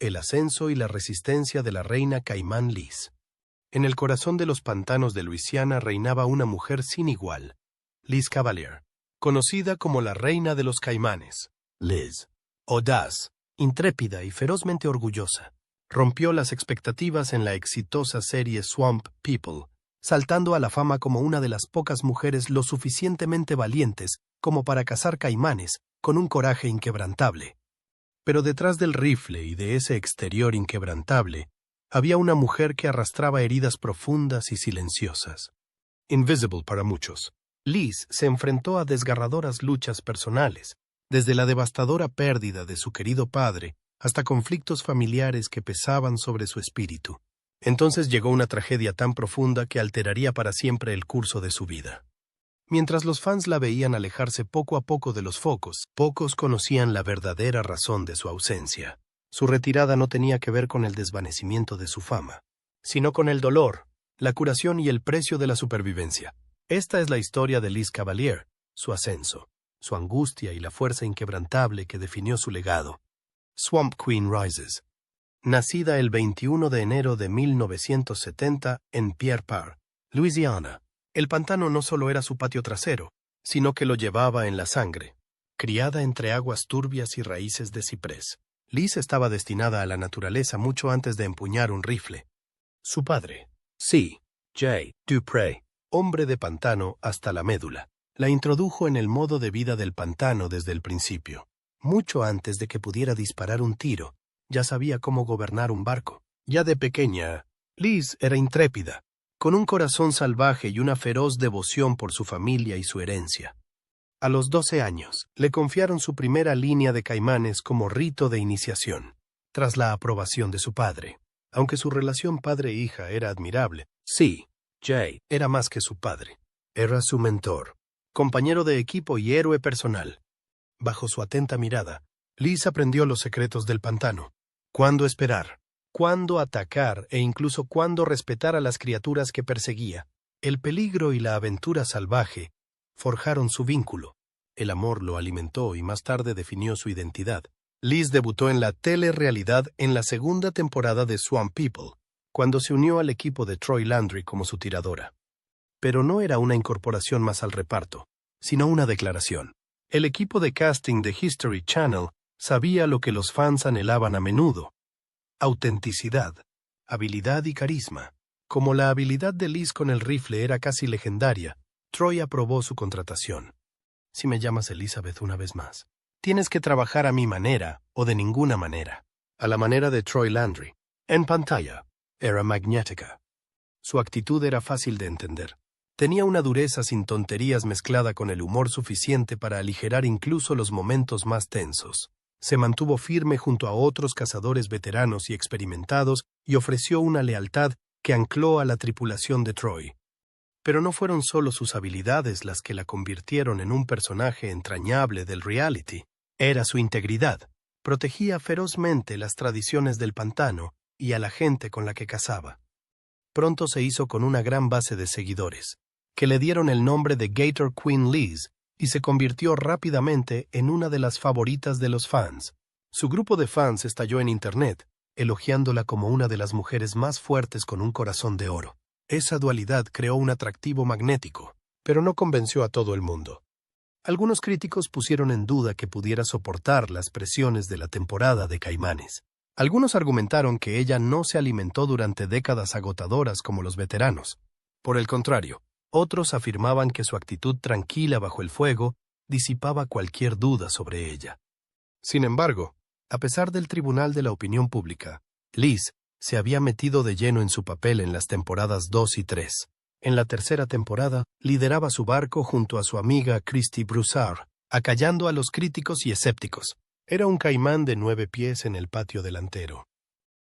el ascenso y la resistencia de la reina caimán Liz. En el corazón de los pantanos de Luisiana reinaba una mujer sin igual, Liz Cavalier, conocida como la reina de los caimanes. Liz, audaz, intrépida y ferozmente orgullosa, rompió las expectativas en la exitosa serie Swamp People, saltando a la fama como una de las pocas mujeres lo suficientemente valientes como para cazar caimanes con un coraje inquebrantable. Pero detrás del rifle y de ese exterior inquebrantable, había una mujer que arrastraba heridas profundas y silenciosas. Invisible para muchos, Liz se enfrentó a desgarradoras luchas personales, desde la devastadora pérdida de su querido padre hasta conflictos familiares que pesaban sobre su espíritu. Entonces llegó una tragedia tan profunda que alteraría para siempre el curso de su vida. Mientras los fans la veían alejarse poco a poco de los focos, pocos conocían la verdadera razón de su ausencia. Su retirada no tenía que ver con el desvanecimiento de su fama, sino con el dolor, la curación y el precio de la supervivencia. Esta es la historia de Liz Cavalier, su ascenso, su angustia y la fuerza inquebrantable que definió su legado. Swamp Queen Rises. Nacida el 21 de enero de 1970 en Pierre Part, Luisiana, el pantano no solo era su patio trasero, sino que lo llevaba en la sangre. Criada entre aguas turbias y raíces de ciprés, Liz estaba destinada a la naturaleza mucho antes de empuñar un rifle. Su padre, C. J. Dupree, hombre de pantano hasta la médula, la introdujo en el modo de vida del pantano desde el principio. Mucho antes de que pudiera disparar un tiro, ya sabía cómo gobernar un barco. Ya de pequeña, Liz era intrépida, con un corazón salvaje y una feroz devoción por su familia y su herencia. A los 12 años, le confiaron su primera línea de caimanes como rito de iniciación, tras la aprobación de su padre. Aunque su relación padre-hija era admirable, sí, Jay era más que su padre. Era su mentor, compañero de equipo y héroe personal. Bajo su atenta mirada, Liz aprendió los secretos del pantano. Cuándo esperar, cuándo atacar e incluso cuándo respetar a las criaturas que perseguía. El peligro y la aventura salvaje forjaron su vínculo. El amor lo alimentó y más tarde definió su identidad. Liz debutó en la telerrealidad en la segunda temporada de Swamp People, cuando se unió al equipo de Troy Landry como su tiradora. Pero no era una incorporación más al reparto, sino una declaración. El equipo de casting de History Channel sabía lo que los fans anhelaban a menudo: autenticidad, habilidad y carisma. Como la habilidad de Liz con el rifle era casi legendaria, Troy aprobó su contratación. Si me llamas Elizabeth una vez más, tienes que trabajar a mi manera o de ninguna manera. A la manera de Troy Landry. En pantalla, era magnética. Su actitud era fácil de entender. Tenía una dureza sin tonterías mezclada con el humor suficiente para aligerar incluso los momentos más tensos. Se mantuvo firme junto a otros cazadores veteranos y experimentados y ofreció una lealtad que ancló a la tripulación de Troy. Pero no fueron solo sus habilidades las que la convirtieron en un personaje entrañable del reality. Era su integridad. Protegía ferozmente las tradiciones del pantano y a la gente con la que cazaba. Pronto se hizo con una gran base de seguidores, que le dieron el nombre de Gator Queen Liz, y se convirtió rápidamente en una de las favoritas de los fans. Su grupo de fans estalló en Internet, elogiándola como una de las mujeres más fuertes con un corazón de oro. Esa dualidad creó un atractivo magnético, pero no convenció a todo el mundo. Algunos críticos pusieron en duda que pudiera soportar las presiones de la temporada de Caimanes. Algunos argumentaron que ella no se alimentó durante décadas agotadoras como los veteranos. Por el contrario, otros afirmaban que su actitud tranquila bajo el fuego disipaba cualquier duda sobre ella. Sin embargo, a pesar del tribunal de la opinión pública, Liz se había metido de lleno en su papel en las temporadas 2 y 3. En la tercera temporada, lideraba su barco junto a su amiga Christy Broussard, acallando a los críticos y escépticos. Era un caimán de 9 pies en el patio delantero.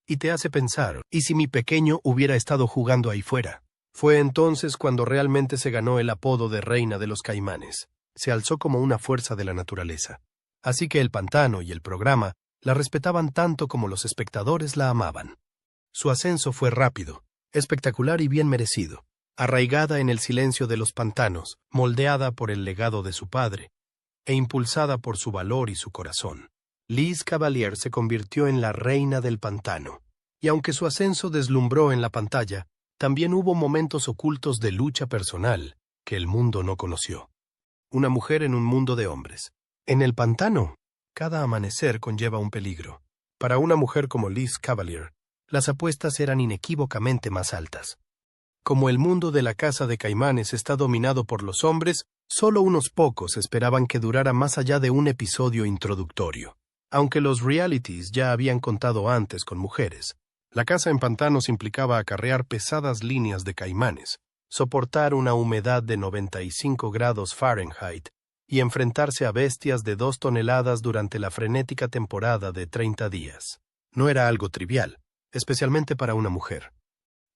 Y te hace pensar, ¿y si mi pequeño hubiera estado jugando ahí fuera? Fue entonces cuando realmente se ganó el apodo de Reina de los Caimanes. Se alzó como una fuerza de la naturaleza. Así que el pantano y el programa la respetaban tanto como los espectadores la amaban. Su ascenso fue rápido, espectacular y bien merecido, arraigada en el silencio de los pantanos, moldeada por el legado de su padre, e impulsada por su valor y su corazón. Liz Cavalier se convirtió en la reina del pantano. Y aunque su ascenso deslumbró en la pantalla, también hubo momentos ocultos de lucha personal que el mundo no conoció. Una mujer en un mundo de hombres. En el pantano, cada amanecer conlleva un peligro. Para una mujer como Liz Cavalier, las apuestas eran inequívocamente más altas. Como el mundo de la caza de caimanes está dominado por los hombres, solo unos pocos esperaban que durara más allá de un episodio introductorio. Aunque los realities ya habían contado antes con mujeres, la caza en pantanos implicaba acarrear pesadas líneas de caimanes, soportar una humedad de 95 grados Fahrenheit y enfrentarse a bestias de 2 toneladas durante la frenética temporada de 30 días. No era algo trivial, especialmente para una mujer.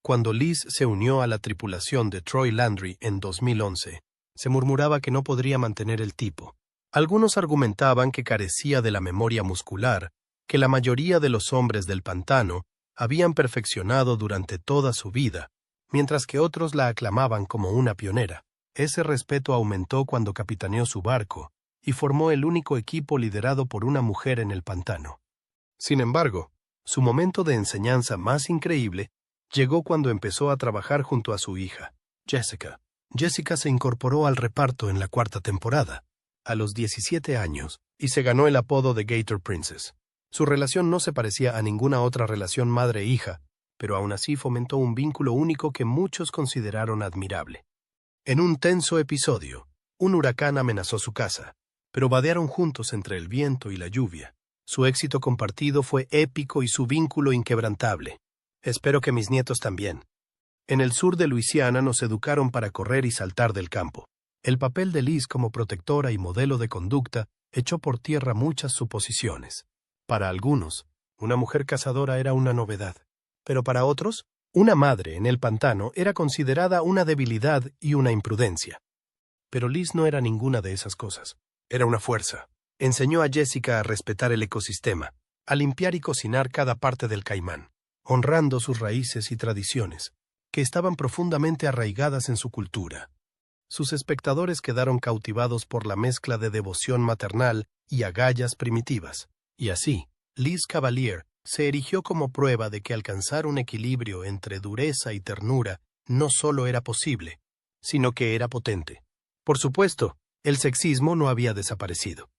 Cuando Liz se unió a la tripulación de Troy Landry en 2011, se murmuraba que no podría mantener el tipo. Algunos argumentaban que carecía de la memoria muscular, que la mayoría de los hombres del pantano habían perfeccionado durante toda su vida, mientras que otros la aclamaban como una pionera. Ese respeto aumentó cuando capitaneó su barco y formó el único equipo liderado por una mujer en el pantano. Sin embargo, su momento de enseñanza más increíble llegó cuando empezó a trabajar junto a su hija, Jessica. Jessica se incorporó al reparto en la 4ª temporada, a los 17 años, y se ganó el apodo de Gator Princess. Su relación no se parecía a ninguna otra relación madre-hija, pero aún así fomentó un vínculo único que muchos consideraron admirable. En un tenso episodio, un huracán amenazó su casa, pero vadearon juntos entre el viento y la lluvia. Su éxito compartido fue épico y su vínculo inquebrantable. Espero que mis nietos también. En el sur de Luisiana nos educaron para correr y saltar del campo. El papel de Liz como protectora y modelo de conducta echó por tierra muchas suposiciones. Para algunos, una mujer cazadora era una novedad, pero para otros, una madre en el pantano era considerada una debilidad y una imprudencia. Pero Liz no era ninguna de esas cosas. Era una fuerza. Enseñó a Jessica a respetar el ecosistema, a limpiar y cocinar cada parte del caimán, honrando sus raíces y tradiciones, que estaban profundamente arraigadas en su cultura. Sus espectadores quedaron cautivados por la mezcla de devoción maternal y agallas primitivas. Y así, Liz Cavalier se erigió como prueba de que alcanzar un equilibrio entre dureza y ternura no solo era posible, sino que era potente. Por supuesto, el sexismo no había desaparecido.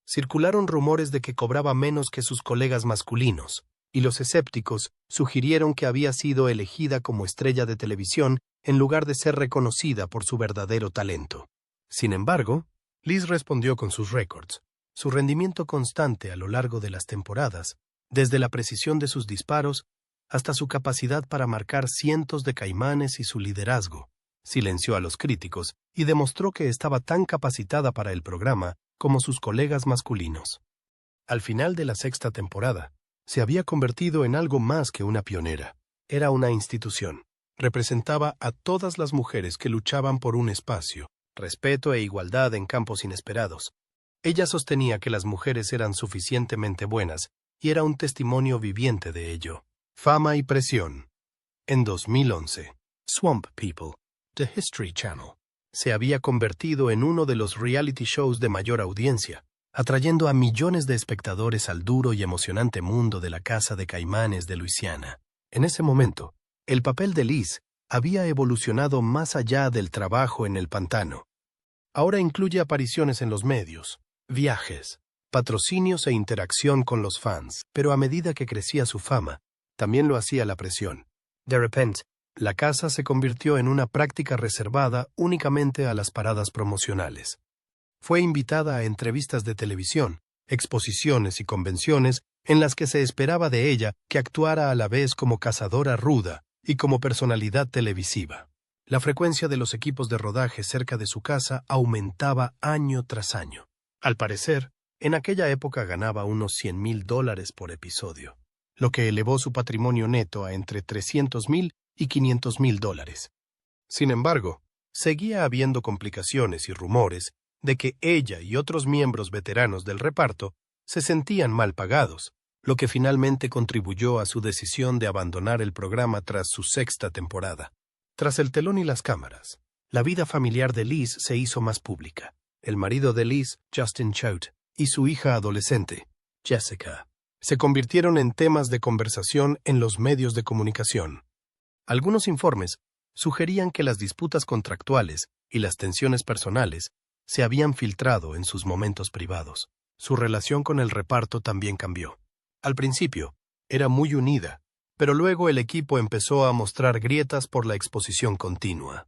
Circularon rumores de que cobraba menos que sus colegas masculinos, y los escépticos sugirieron que había sido elegida como estrella de televisión en lugar de ser reconocida por su verdadero talento. Sin embargo, Liz respondió con sus récords. Su rendimiento constante a lo largo de las temporadas, desde la precisión de sus disparos hasta su capacidad para marcar cientos de caimanes y su liderazgo, silenció a los críticos y demostró que estaba tan capacitada para el programa como sus colegas masculinos. Al final de la 6ª temporada, se había convertido en algo más que una pionera. Era una institución. Representaba a todas las mujeres que luchaban por un espacio, respeto e igualdad en campos inesperados. Ella sostenía que las mujeres eran suficientemente buenas y era un testimonio viviente de ello. Fama y presión. En 2011, Swamp People, The History Channel, se había convertido en uno de los reality shows de mayor audiencia, atrayendo a millones de espectadores al duro y emocionante mundo de la caza de caimanes de Luisiana. En ese momento, el papel de Liz había evolucionado más allá del trabajo en el pantano. Ahora incluye apariciones en los medios, viajes, patrocinios e interacción con los fans, pero a medida que crecía su fama, también lo hacía la presión. De repente, la caza se convirtió en una práctica reservada únicamente a las paradas promocionales. Fue invitada a entrevistas de televisión, exposiciones y convenciones en las que se esperaba de ella que actuara a la vez como cazadora ruda y como personalidad televisiva. La frecuencia de los equipos de rodaje cerca de su casa aumentaba año tras año. Al parecer, en aquella época ganaba unos $100,000 por episodio, lo que elevó su patrimonio neto a entre $300,000 y $500,000. Sin embargo, seguía habiendo complicaciones y rumores de que ella y otros miembros veteranos del reparto se sentían mal pagados, lo que finalmente contribuyó a su decisión de abandonar el programa tras su 6ª temporada. Tras el telón y las cámaras, la vida familiar de Liz se hizo más pública. El marido de Liz, Justin Choate, y su hija adolescente, Jessica, se convirtieron en temas de conversación en los medios de comunicación. Algunos informes sugerían que las disputas contractuales y las tensiones personales se habían filtrado en sus momentos privados. Su relación con el reparto también cambió. Al principio, era muy unida, pero luego el equipo empezó a mostrar grietas por la exposición continua.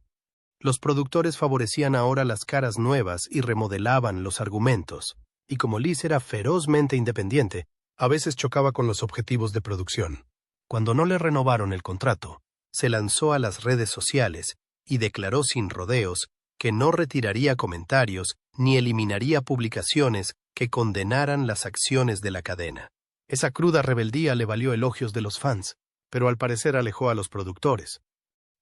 Los productores favorecían ahora las caras nuevas y remodelaban los argumentos, y como Liz era ferozmente independiente, a veces chocaba con los objetivos de producción. Cuando no le renovaron el contrato, se lanzó a las redes sociales y declaró sin rodeos que no retiraría comentarios ni eliminaría publicaciones que condenaran las acciones de la cadena. Esa cruda rebeldía le valió elogios de los fans, pero al parecer alejó a los productores.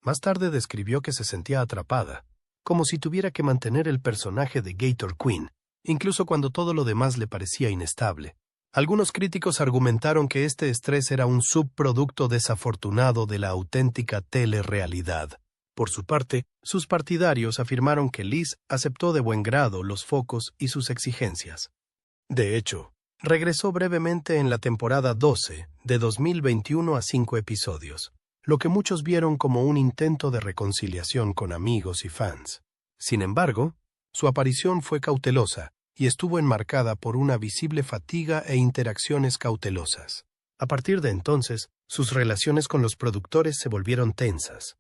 Más tarde describió que se sentía atrapada, como si tuviera que mantener el personaje de Gator Queen, incluso cuando todo lo demás le parecía inestable. Algunos críticos argumentaron que este estrés era un subproducto desafortunado de la auténtica telerrealidad. Por su parte, sus partidarios afirmaron que Liz aceptó de buen grado los focos y sus exigencias. De hecho, regresó brevemente en la temporada 12, de 2021 a 5 episodios, lo que muchos vieron como un intento de reconciliación con amigos y fans. Sin embargo, su aparición fue cautelosa y estuvo enmarcada por una visible fatiga e interacciones cautelosas. A partir de entonces, sus relaciones con los productores se volvieron tensas.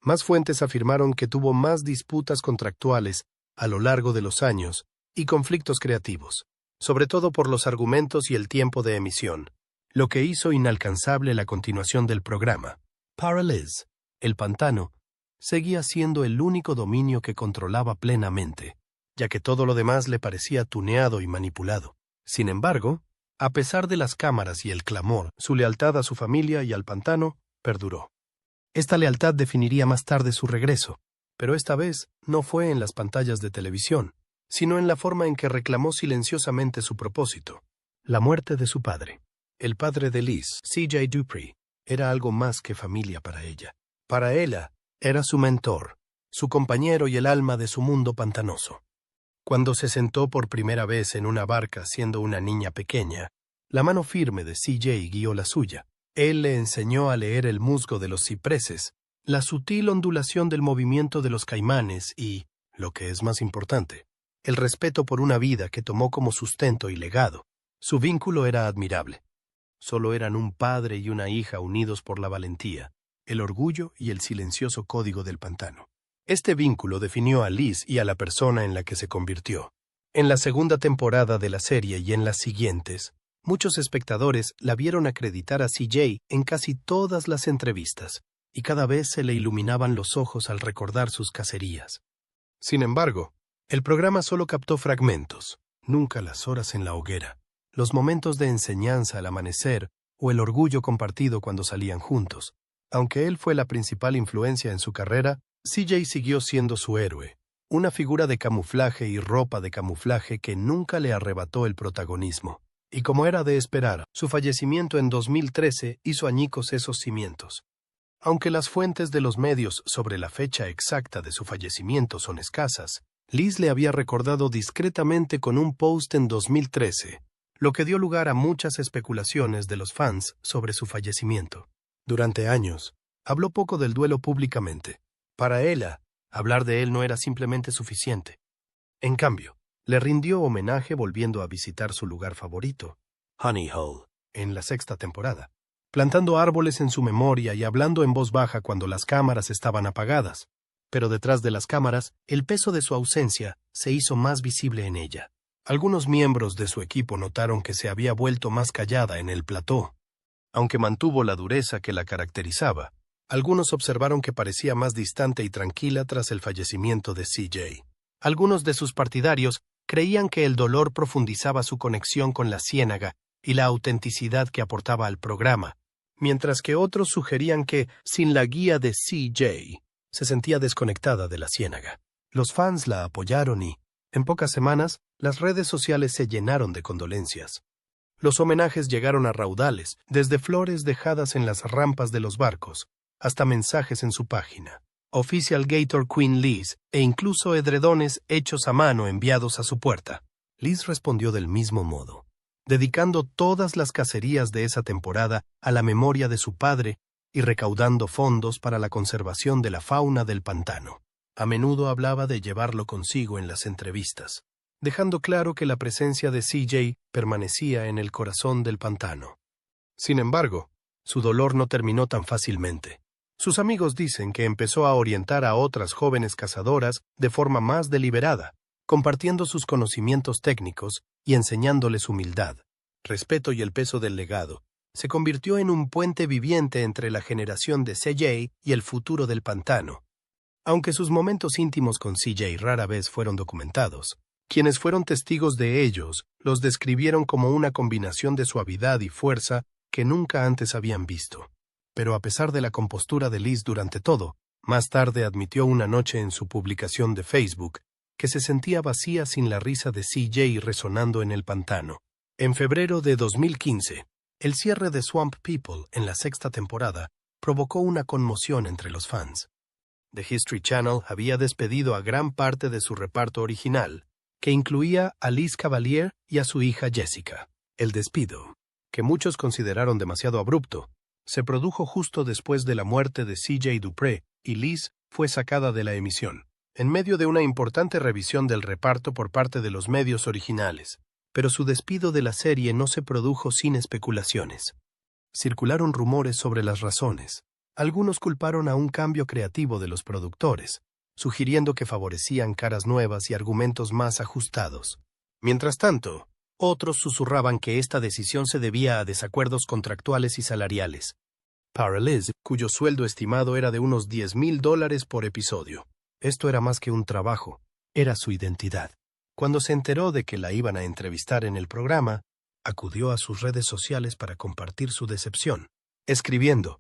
Más fuentes afirmaron que tuvo más disputas contractuales a lo largo de los años y conflictos creativos, sobre todo por los argumentos y el tiempo de emisión, lo que hizo inalcanzable la continuación del programa. Para Liz, el pantano seguía siendo el único dominio que controlaba plenamente, ya que todo lo demás le parecía tuneado y manipulado. Sin embargo, a pesar de las cámaras y el clamor, su lealtad a su familia y al pantano perduró. Esta lealtad definiría más tarde su regreso, pero esta vez no fue en las pantallas de televisión, sino en la forma en que reclamó silenciosamente su propósito: la muerte de su padre. El padre de Liz, C.J. Dupree, era algo más que familia para ella. Para ella, era su mentor, su compañero y el alma de su mundo pantanoso. Cuando se sentó por primera vez en una barca siendo una niña pequeña, la mano firme de C.J. guió la suya. Él le enseñó a leer el musgo de los cipreses, la sutil ondulación del movimiento de los caimanes y, lo que es más importante, el respeto por una vida que tomó como sustento y legado. Su vínculo era admirable. Solo eran un padre y una hija unidos por la valentía, el orgullo y el silencioso código del pantano. Este vínculo definió a Liz y a la persona en la que se convirtió. En la segunda temporada de la serie y en las siguientes, muchos espectadores la vieron acreditar a C.J. en casi todas las entrevistas, y cada vez se le iluminaban los ojos al recordar sus cacerías. Sin embargo, el programa solo captó fragmentos, nunca las horas en la hoguera, los momentos de enseñanza al amanecer o el orgullo compartido cuando salían juntos. Aunque él fue la principal influencia en su carrera, C.J. siguió siendo su héroe, una figura de camuflaje y ropa de camuflaje que nunca le arrebató el protagonismo. Y como era de esperar, su fallecimiento en 2013 hizo añicos esos cimientos. Aunque las fuentes de los medios sobre la fecha exacta de su fallecimiento son escasas, Liz le había recordado discretamente con un post en 2013, lo que dio lugar a muchas especulaciones de los fans sobre su fallecimiento. Durante años, habló poco del duelo públicamente. Para ella, hablar de él no era simplemente suficiente. En cambio, le rindió homenaje volviendo a visitar su lugar favorito, Honey Hole, en la sexta temporada, plantando árboles en su memoria y hablando en voz baja cuando las cámaras estaban apagadas. Pero detrás de las cámaras, el peso de su ausencia se hizo más visible en ella. Algunos miembros de su equipo notaron que se había vuelto más callada en el plató. Aunque mantuvo la dureza que la caracterizaba, algunos observaron que parecía más distante y tranquila tras el fallecimiento de C.J. Algunos de sus partidarios creían que el dolor profundizaba su conexión con la ciénaga y la autenticidad que aportaba al programa, mientras que otros sugerían que, sin la guía de C.J., se sentía desconectada de la ciénaga. Los fans la apoyaron y, en pocas semanas, las redes sociales se llenaron de condolencias. Los homenajes llegaron a raudales, desde flores dejadas en las rampas de los barcos, hasta mensajes en su página, Official Gator Queen Liz, e incluso edredones hechos a mano enviados a su puerta. Liz respondió del mismo modo. dedicando todas las cacerías de esa temporada a la memoria de su padre y recaudando fondos para la conservación de la fauna del pantano. A menudo hablaba de llevarlo consigo en las entrevistas, dejando claro que la presencia de CJ permanecía en el corazón del pantano. Sin embargo, su dolor no terminó tan fácilmente. Sus amigos dicen que empezó a orientar a otras jóvenes cazadoras de forma más deliberada, compartiendo sus conocimientos técnicos y enseñándoles humildad, respeto y el peso del legado. Se convirtió en un puente viviente entre la generación de CJ y el futuro del pantano. Aunque sus momentos íntimos con CJ rara vez fueron documentados, quienes fueron testigos de ellos los describieron como una combinación de suavidad y fuerza que nunca antes habían visto. Pero a pesar de la compostura de Liz durante todo, más tarde admitió una noche en su publicación de Facebook que se sentía vacía sin la risa de CJ resonando en el pantano. En febrero de 2015, el cierre de Swamp People en la 6ª temporada provocó una conmoción entre los fans. The History Channel había despedido a gran parte de su reparto original, que incluía a Liz Cavalier y a su hija Jessica. El despido, que muchos consideraron demasiado abrupto, se produjo justo después de la muerte de CJ Dupree y Liz fue sacada de la emisión, en medio de una importante revisión del reparto por parte de los medios originales. Pero su despido de la serie no se produjo sin especulaciones. Circularon rumores sobre las razones. Algunos culparon a un cambio creativo de los productores, sugiriendo que favorecían caras nuevas y argumentos más ajustados. Mientras tanto, otros susurraban que esta decisión se debía a desacuerdos contractuales y salariales. Para Liz, cuyo sueldo estimado era de unos $10,000 por episodio. Esto era más que un trabajo, era su identidad. Cuando se enteró de que la iban a entrevistar en el programa, acudió a sus redes sociales para compartir su decepción. Escribiendo,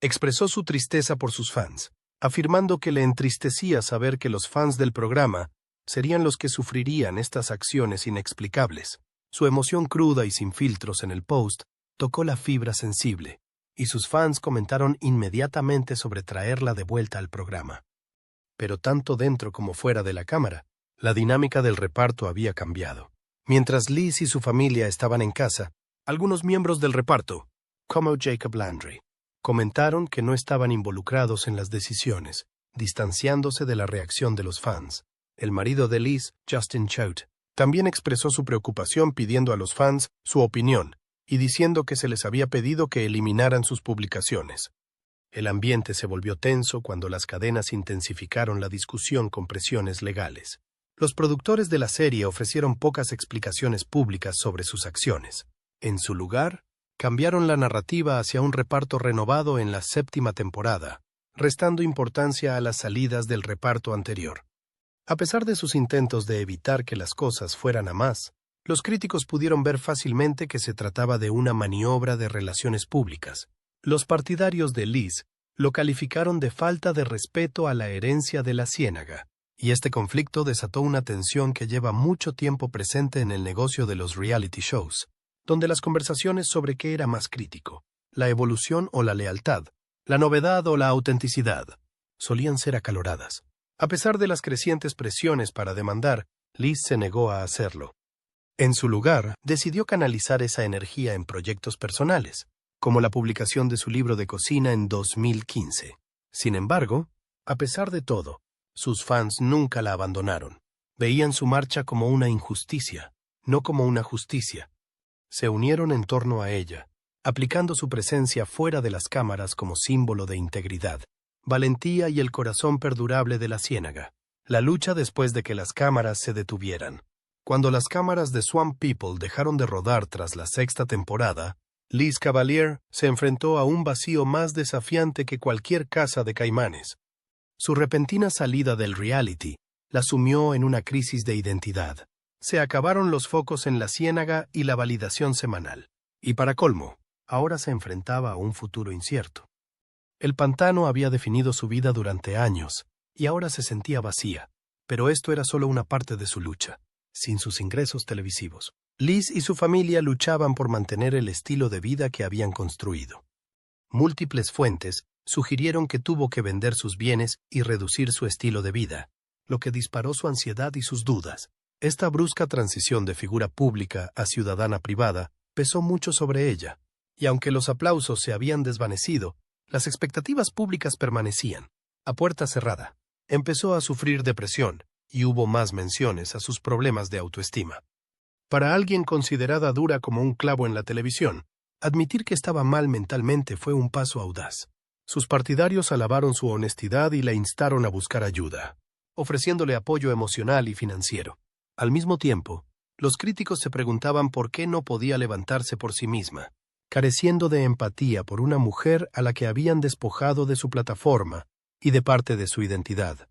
expresó su tristeza por sus fans, afirmando que le entristecía saber que los fans del programa serían los que sufrirían estas acciones inexplicables. Su emoción cruda y sin filtros en el post tocó la fibra sensible, y sus fans comentaron inmediatamente sobre traerla de vuelta al programa. Pero tanto dentro como fuera de la cámara, la dinámica del reparto había cambiado. Mientras Liz y su familia estaban en casa, algunos miembros del reparto, como Jacob Landry, comentaron que no estaban involucrados en las decisiones, distanciándose de la reacción de los fans. El marido de Liz, Justin Choate, también expresó su preocupación pidiendo a los fans su opinión y diciendo que se les había pedido que eliminaran sus publicaciones. El ambiente se volvió tenso cuando las cadenas intensificaron la discusión con presiones legales. Los productores de la serie ofrecieron pocas explicaciones públicas sobre sus acciones. En su lugar, cambiaron la narrativa hacia un reparto renovado en la 7ª temporada, restando importancia a las salidas del reparto anterior. A pesar de sus intentos de evitar que las cosas fueran a más, los críticos pudieron ver fácilmente que se trataba de una maniobra de relaciones públicas. Los partidarios de Liz lo calificaron de falta de respeto a la herencia de la ciénaga, y este conflicto desató una tensión que lleva mucho tiempo presente en el negocio de los reality shows, donde las conversaciones sobre qué era más crítico, la evolución o la lealtad, la novedad o la autenticidad, solían ser acaloradas. A pesar de las crecientes presiones para demandar, Liz se negó a hacerlo. En su lugar, decidió canalizar esa energía en proyectos personales, como la publicación de su libro de cocina en 2015. Sin embargo, a pesar de todo, sus fans nunca la abandonaron. Veían su marcha como una injusticia, no como una justicia. Se unieron en torno a ella, aplicando su presencia fuera de las cámaras como símbolo de integridad, valentía y el corazón perdurable de la ciénaga. La lucha después de que las cámaras se detuvieran. Cuando las cámaras de Swamp People dejaron de rodar tras la 6ª temporada, Liz Cavalier se enfrentó a un vacío más desafiante que cualquier caza de caimanes. Su repentina salida del reality la sumió en una crisis de identidad. Se acabaron los focos en la ciénaga y la validación semanal. Y para colmo, ahora se enfrentaba a un futuro incierto. El pantano había definido su vida durante años, y ahora se sentía vacía, pero esto era solo una parte de su lucha, sin sus ingresos televisivos. Liz y su familia luchaban por mantener el estilo de vida que habían construido. Múltiples fuentes sugirieron que tuvo que vender sus bienes y reducir su estilo de vida, lo que disparó su ansiedad y sus dudas. Esta brusca transición de figura pública a ciudadana privada pesó mucho sobre ella, y aunque los aplausos se habían desvanecido, las expectativas públicas permanecían. A puerta cerrada, empezó a sufrir depresión, y hubo más menciones a sus problemas de autoestima. Para alguien considerada dura como un clavo en la televisión, admitir que estaba mal mentalmente fue un paso audaz. Sus partidarios alabaron su honestidad y la instaron a buscar ayuda, ofreciéndole apoyo emocional y financiero. Al mismo tiempo, los críticos se preguntaban por qué no podía levantarse por sí misma, careciendo de empatía por una mujer a la que habían despojado de su plataforma y de parte de su identidad.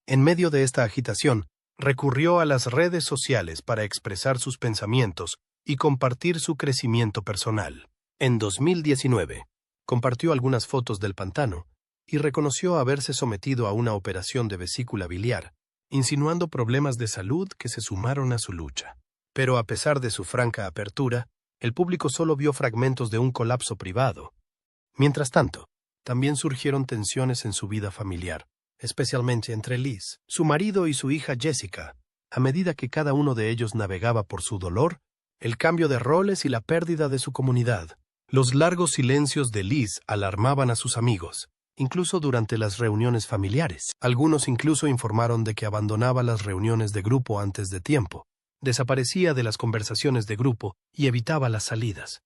En medio de esta agitación, recurrió a las redes sociales para expresar sus pensamientos y compartir su crecimiento personal. En 2019, compartió algunas fotos del pantano y reconoció haberse sometido a una operación de vesícula biliar, insinuando problemas de salud que se sumaron a su lucha. Pero a pesar de su franca apertura, el público solo vio fragmentos de un colapso privado. Mientras tanto, también surgieron tensiones en su vida familiar, especialmente entre Liz, su marido y su hija Jessica, a medida que cada uno de ellos navegaba por su dolor, el cambio de roles y la pérdida de su comunidad. Los largos silencios de Liz alarmaban a sus amigos, incluso durante las reuniones familiares. Algunos incluso informaron de que abandonaba las reuniones de grupo antes de tiempo, desaparecía de las conversaciones de grupo y evitaba las salidas.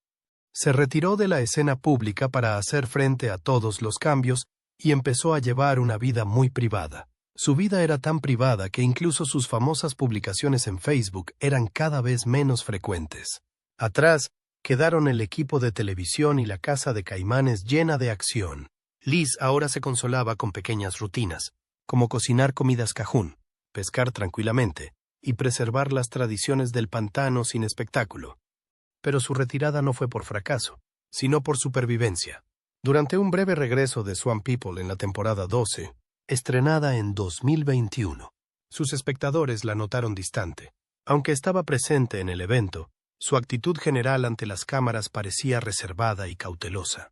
Se retiró de la escena pública para hacer frente a todos los cambios y empezó a llevar una vida muy privada. Su vida era tan privada que incluso sus famosas publicaciones en Facebook eran cada vez menos frecuentes. Atrás quedaron el equipo de televisión y la casa de Caimanes llena de acción. Liz ahora se consolaba con pequeñas rutinas, como cocinar comidas cajún, pescar tranquilamente y preservar las tradiciones del pantano sin espectáculo. Pero su retirada no fue por fracaso, sino por supervivencia. Durante un breve regreso de Swamp People en la temporada 12, estrenada en 2021, sus espectadores la notaron distante. Aunque estaba presente en el evento, su actitud general ante las cámaras parecía reservada y cautelosa.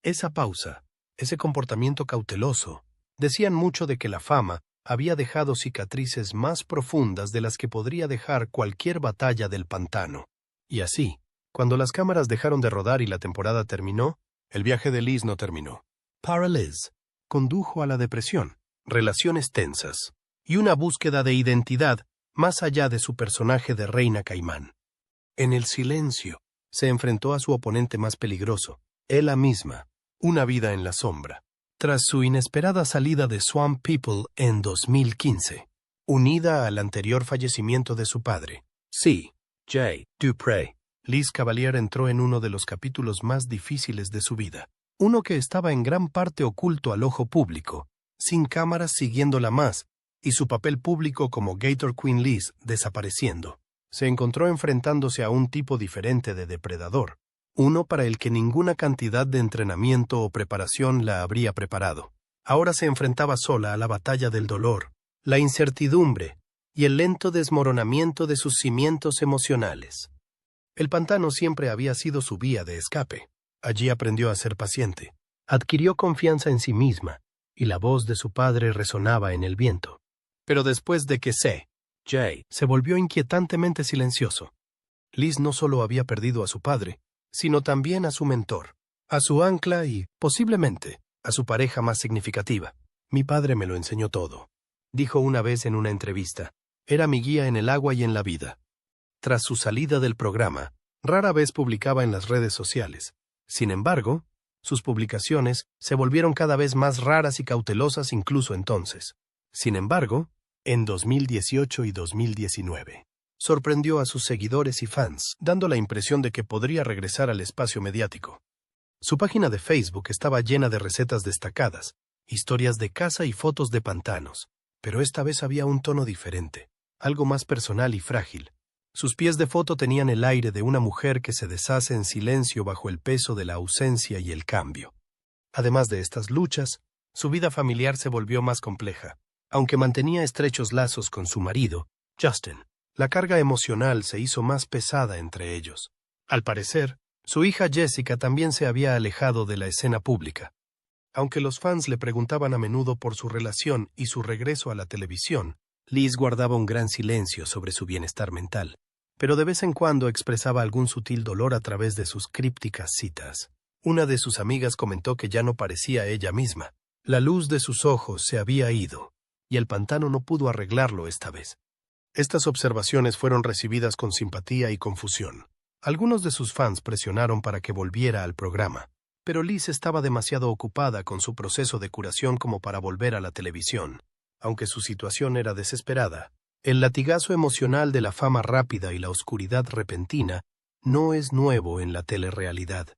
Esa pausa, ese comportamiento cauteloso, decían mucho de que la fama había dejado cicatrices más profundas de las que podría dejar cualquier batalla del pantano. Y así, cuando las cámaras dejaron de rodar y la temporada terminó, el viaje de Liz no terminó. Para Liz condujo a la depresión, relaciones tensas y una búsqueda de identidad más allá de su personaje de Reina Caimán. En el silencio, se enfrentó a su oponente más peligroso, ella misma, una vida en la sombra. Tras su inesperada salida de Swamp People en 2015, unida al anterior fallecimiento de su padre, C.J. Dupree, Liz Cavalier entró en uno de los capítulos más difíciles de su vida, uno que estaba en gran parte oculto al ojo público, sin cámaras siguiéndola más, y su papel público como Gator Queen Liz desapareciendo. Se encontró enfrentándose a un tipo diferente de depredador, uno para el que ninguna cantidad de entrenamiento o preparación la habría preparado. Ahora se enfrentaba sola a la batalla del dolor, la incertidumbre y el lento desmoronamiento de sus cimientos emocionales. El pantano siempre había sido su vía de escape. Allí aprendió a ser paciente, adquirió confianza en sí misma, y la voz de su padre resonaba en el viento. Pero después de que C.J. se volvió inquietantemente silencioso, Liz no solo había perdido a su padre, sino también a su mentor, a su ancla y, posiblemente, a su pareja más significativa. Mi padre me lo enseñó todo, dijo una vez en una entrevista. Era mi guía en el agua y en la vida. Tras su salida del programa, rara vez publicaba en las redes sociales. Sin embargo, sus publicaciones se volvieron cada vez más raras y cautelosas incluso entonces. Sin embargo, en 2018 y 2019, sorprendió a sus seguidores y fans, dando la impresión de que podría regresar al espacio mediático. Su página de Facebook estaba llena de recetas destacadas, historias de caza y fotos de pantanos, pero esta vez había un tono diferente, algo más personal y frágil. Sus pies de foto tenían el aire de una mujer que se deshace en silencio bajo el peso de la ausencia y el cambio. Además de estas luchas, su vida familiar se volvió más compleja. Aunque mantenía estrechos lazos con su marido, Justin, la carga emocional se hizo más pesada entre ellos. Al parecer, su hija Jessica también se había alejado de la escena pública. Aunque los fans le preguntaban a menudo por su relación y su regreso a la televisión, Liz guardaba un gran silencio sobre su bienestar mental, pero de vez en cuando expresaba algún sutil dolor a través de sus crípticas citas. Una de sus amigas comentó que ya no parecía ella misma. La luz de sus ojos se había ido, y el pantano no pudo arreglarlo esta vez. Estas observaciones fueron recibidas con simpatía y confusión. Algunos de sus fans presionaron para que volviera al programa, pero Liz estaba demasiado ocupada con su proceso de curación como para volver a la televisión. Aunque su situación era desesperada, el latigazo emocional de la fama rápida y la oscuridad repentina no es nuevo en la telerrealidad.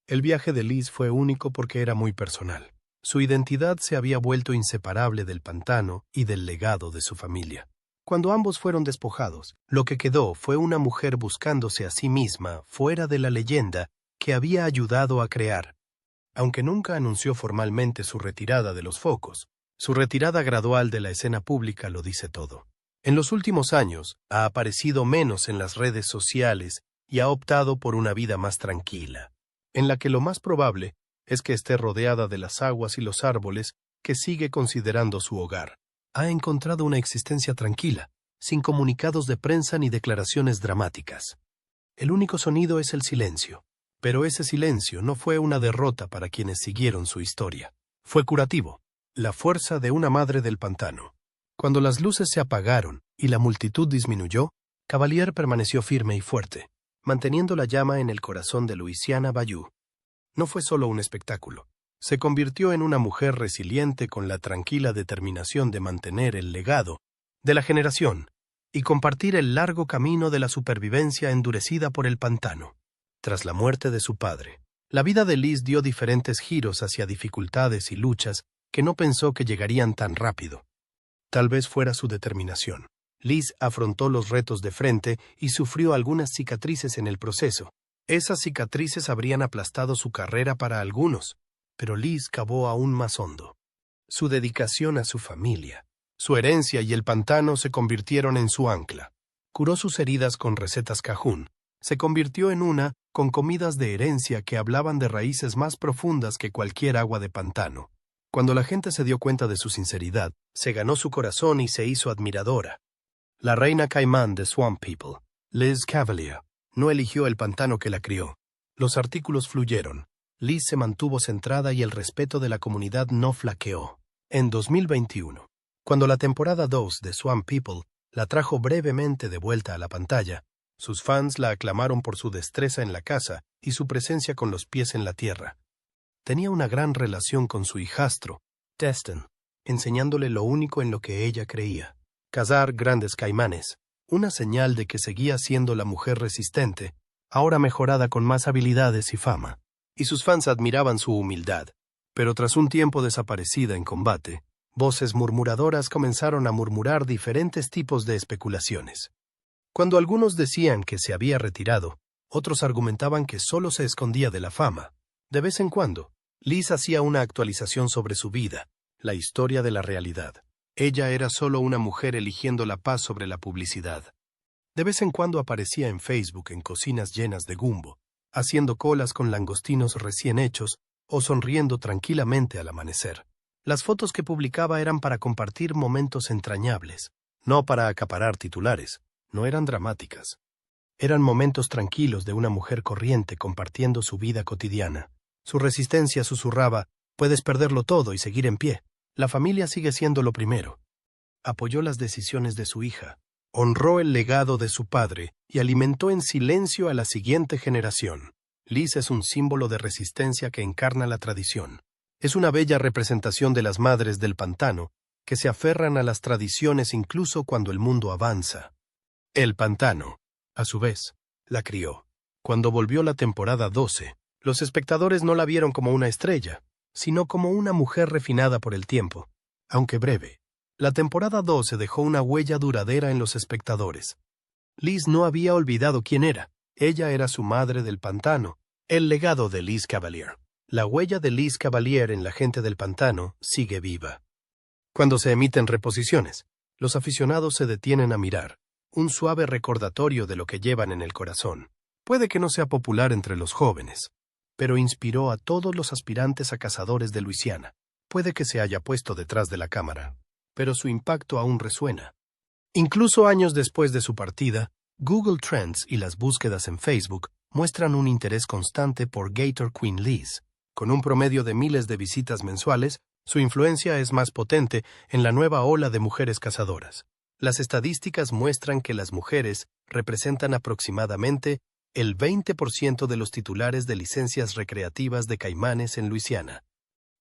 El viaje de Liz fue único porque era muy personal. Su identidad se había vuelto inseparable del pantano y del legado de su familia. Cuando ambos fueron despojados, lo que quedó fue una mujer buscándose a sí misma fuera de la leyenda que había ayudado a crear. Aunque nunca anunció formalmente su retirada de los focos, su retirada gradual de la escena pública lo dice todo. En los últimos años, ha aparecido menos en las redes sociales y ha optado por una vida más tranquila, en la que lo más probable es que esté rodeada de las aguas y los árboles que sigue considerando su hogar. Ha encontrado una existencia tranquila, sin comunicados de prensa ni declaraciones dramáticas. El único sonido es el silencio, pero ese silencio no fue una derrota para quienes siguieron su historia. Fue curativo, la fuerza de una madre del pantano. Cuando las luces se apagaron y la multitud disminuyó, Cavalier permaneció firme y fuerte, manteniendo la llama en el corazón de Louisiana Bayou. No fue solo un espectáculo. Se convirtió en una mujer resiliente con la tranquila determinación de mantener el legado de la generación y compartir el largo camino de la supervivencia endurecida por el pantano. Tras la muerte de su padre, la vida de Liz dio diferentes giros hacia dificultades y luchas que no pensó que llegarían tan rápido. Tal vez fuera su determinación. Liz afrontó los retos de frente y sufrió algunas cicatrices en el proceso. Esas cicatrices habrían aplastado su carrera para algunos, pero Liz cavó aún más hondo. Su dedicación a su familia, su herencia y el pantano se convirtieron en su ancla. Curó sus heridas con recetas cajún. Se convirtió en una con comidas de herencia que hablaban de raíces más profundas que cualquier agua de pantano. Cuando la gente se dio cuenta de su sinceridad, se ganó su corazón y se hizo admiradora. La reina caimán de Swamp People, Liz Cavalier, no eligió el pantano que la crió. Los artículos fluyeron. Liz se mantuvo centrada y el respeto de la comunidad no flaqueó. En 2021, cuando la temporada 2 de Swamp People la trajo brevemente de vuelta a la pantalla, sus fans la aclamaron por su destreza en la caza y su presencia con los pies en la tierra. Tenía una gran relación con su hijastro, Destin, enseñándole lo único en lo que ella creía: cazar grandes caimanes, una señal de que seguía siendo la mujer resistente, ahora mejorada con más habilidades y fama. Y sus fans admiraban su humildad. Pero tras un tiempo desaparecida en combate, voces murmuradoras comenzaron a murmurar diferentes tipos de especulaciones. Cuando algunos decían que se había retirado, otros argumentaban que solo se escondía de la fama. De vez en cuando, Liz hacía una actualización sobre su vida, la historia de la realidad. Ella era solo una mujer eligiendo la paz sobre la publicidad. De vez en cuando aparecía en Facebook en cocinas llenas de gumbo, haciendo colas con langostinos recién hechos o sonriendo tranquilamente al amanecer. Las fotos que publicaba eran para compartir momentos entrañables, no para acaparar titulares. No eran dramáticas. Eran momentos tranquilos de una mujer corriente compartiendo su vida cotidiana. Su resistencia susurraba: puedes perderlo todo y seguir en pie. La familia sigue siendo lo primero. Apoyó las decisiones de su hija, honró el legado de su padre y alimentó en silencio a la siguiente generación. Liz es un símbolo de resistencia que encarna la tradición. Es una bella representación de las madres del pantano, que se aferran a las tradiciones incluso cuando el mundo avanza. El pantano, a su vez, la crió. Cuando volvió la temporada 12, los espectadores no la vieron como una estrella, sino como una mujer refinada por el tiempo, aunque breve. La temporada 12 dejó una huella duradera en los espectadores. Liz no había olvidado quién era. Ella era su madre del pantano, el legado de Liz Cavalier. La huella de Liz Cavalier en la gente del pantano sigue viva. Cuando se emiten reposiciones, los aficionados se detienen a mirar, un suave recordatorio de lo que llevan en el corazón. Puede que no sea popular entre los jóvenes, pero inspiró a todos los aspirantes a cazadores de Luisiana. Puede que se haya puesto detrás de la cámara, pero su impacto aún resuena. Incluso años después de su partida, Google Trends y las búsquedas en Facebook muestran un interés constante por Gator Queen Liz. Con un promedio de miles de visitas mensuales, su influencia es más potente en la nueva ola de mujeres cazadoras. Las estadísticas muestran que las mujeres representan aproximadamente el 20% de los titulares de licencias recreativas de caimanes en Luisiana.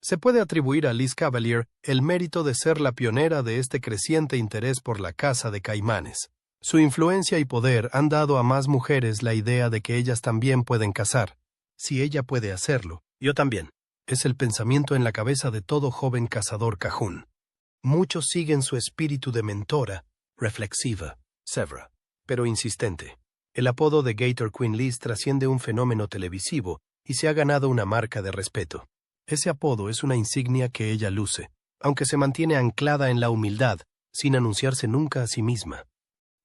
Se puede atribuir a Liz Cavalier el mérito de ser la pionera de este creciente interés por la caza de caimanes. Su influencia y poder han dado a más mujeres la idea de que ellas también pueden cazar. Si ella puede hacerlo, yo también. Es el pensamiento en la cabeza de todo joven cazador cajún. Muchos siguen su espíritu de mentora, reflexiva, severa, pero insistente. El apodo de Gator Queen Liz trasciende un fenómeno televisivo y se ha ganado una marca de respeto. Ese apodo es una insignia que ella luce, aunque se mantiene anclada en la humildad, sin anunciarse nunca a sí misma.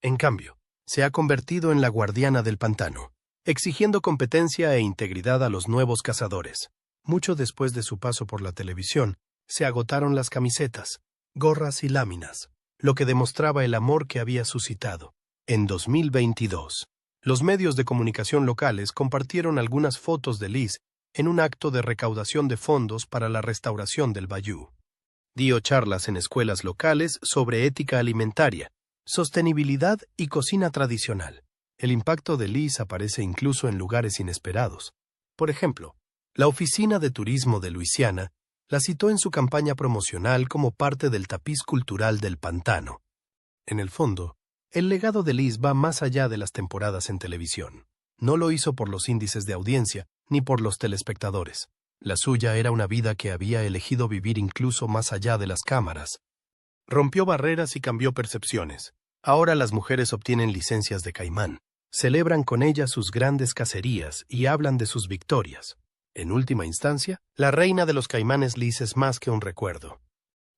En cambio, se ha convertido en la guardiana del pantano, exigiendo competencia e integridad a los nuevos cazadores. Mucho después de su paso por la televisión, se agotaron las camisetas, gorras y láminas, lo que demostraba el amor que había suscitado. En 2022, los medios de comunicación locales compartieron algunas fotos de Liz en un acto de recaudación de fondos para la restauración del bayou. Dio charlas en escuelas locales sobre ética alimentaria, sostenibilidad y cocina tradicional. El impacto de Liz aparece incluso en lugares inesperados. Por ejemplo, la Oficina de Turismo de Luisiana la citó en su campaña promocional como parte del tapiz cultural del pantano. En el fondo, el legado de Liz va más allá de las temporadas en televisión. No lo hizo por los índices de audiencia, ni por los telespectadores. La suya era una vida que había elegido vivir incluso más allá de las cámaras. Rompió barreras y cambió percepciones. Ahora las mujeres obtienen licencias de caimán, celebran con ellas sus grandes cacerías y hablan de sus victorias. En última instancia, la reina de los caimanes Liz es más que un recuerdo.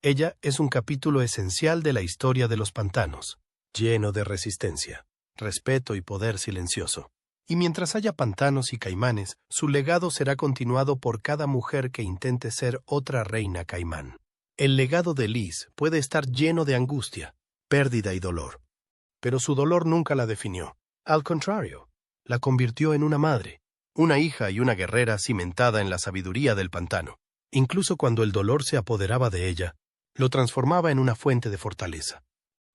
Ella es un capítulo esencial de la historia de los pantanos, lleno de resistencia, respeto y poder silencioso. Y mientras haya pantanos y caimanes, su legado será continuado por cada mujer que intente ser otra reina caimán. El legado de Liz puede estar lleno de angustia, pérdida y dolor. Pero su dolor nunca la definió. Al contrario, la convirtió en una madre, una hija y una guerrera cimentada en la sabiduría del pantano. Incluso cuando el dolor se apoderaba de ella, lo transformaba en una fuente de fortaleza.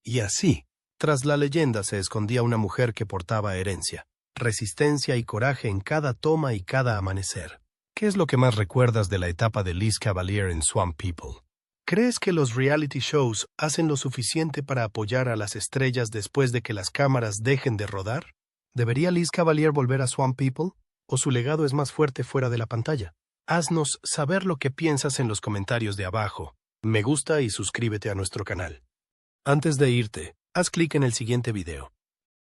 Y así, tras la leyenda se escondía una mujer que portaba herencia, resistencia y coraje en cada toma y cada amanecer. ¿Qué es lo que más recuerdas de la etapa de Liz Cavalier en Swamp People? ¿Crees que los reality shows hacen lo suficiente para apoyar a las estrellas después de que las cámaras dejen de rodar? ¿Debería Liz Cavalier volver a Swamp People? ¿O su legado es más fuerte fuera de la pantalla? Haznos saber lo que piensas en los comentarios de abajo. Me gusta y suscríbete a nuestro canal. Antes de irte, haz clic en el siguiente video.